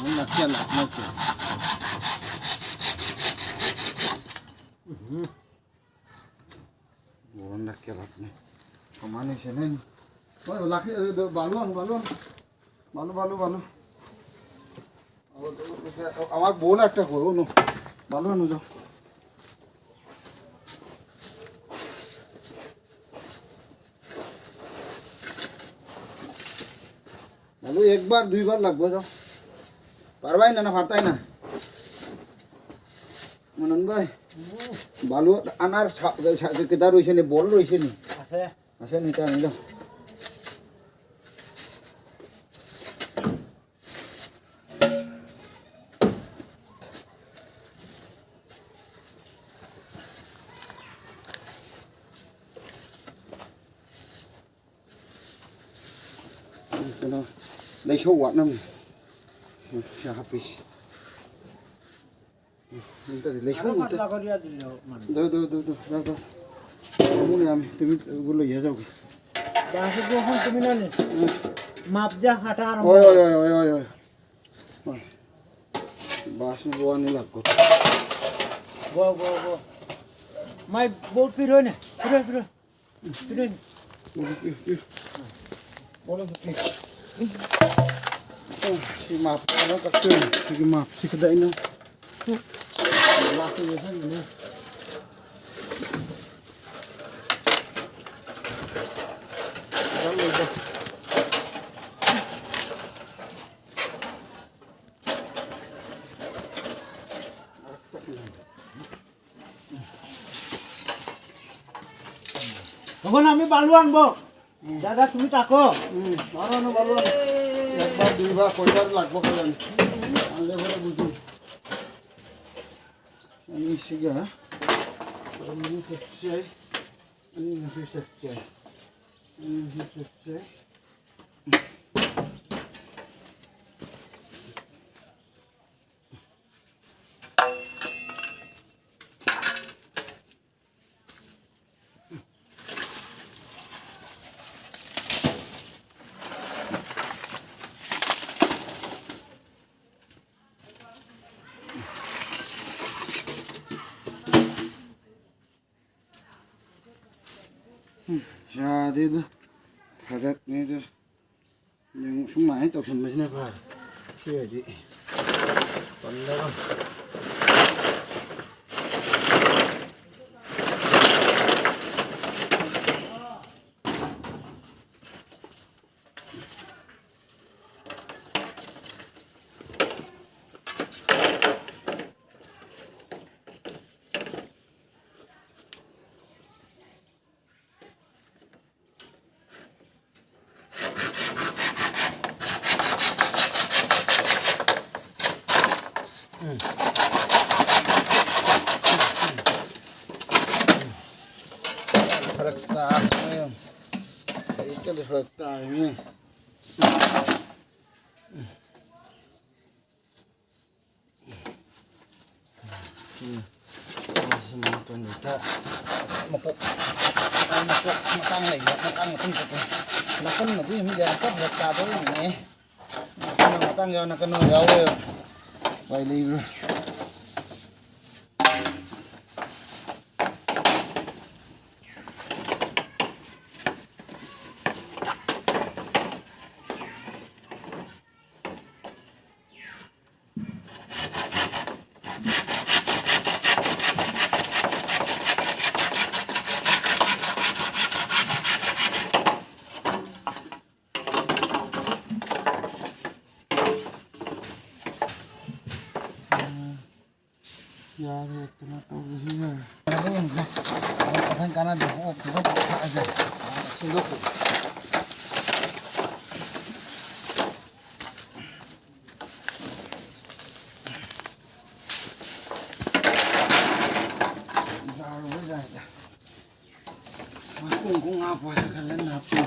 Nó kia là nó kia. Buồn là kia lắm này. Còn mà này sẽ nên. Ôi lạc cái vào luôn. আমার বোন একটা করো no ভালো না যাও ভালো একবার দুইবার লাগবে যাও পারবাই না পারতাই না মনন ভাই ভালো আনার কেদা রইছে নি বল রইছে নি আছে নি তা নিলাম lấy số quạt năm sao happy chúng ta lấy số một đâu muốn làm tôi muốn lấy gì đâu đang cái bộ không tôi mới nói map ra hạt ra ôi bas nó vô này là cột vô mai bố phi rồi nè phi rồi si map nó các trường thì cái map si cái đấy nó là cái gì thế này đó luôn đó এখন আমি বালু আনবো দাদা তুমি তাকো ভালো একবার দুইবার কয়বার লাগবো জানি আনলে পরে বুঝি আমি শিখা আমি সবচাই ra đi đó phải đặt này thôi nhưng xuống máy tàu sân mới này phải chưa đi còn đâu Hektar ya. Itu di hektar ini. Semua kita mapuk matang lagi, matang pun gitu. Nakon nabi ini jangan kau hektar tu ini. Matang jauh nakon jauh ya. Baik liru. Yari iतना तो वही है अरे इनका पसंद करना जो वो पूरा खा जाए सिंगो को दारू हो जाएगा मैं कुंकुम आप वाला कर लेना आपको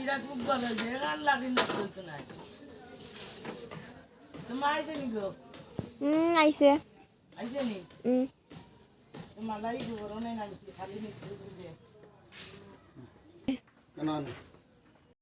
বিরাট খুব ভালো যে আর লাগি না কইতো না তোমার আইছে নি গো আইছে আইছে নি তোমার লাই গো রনে না খালি নি কেন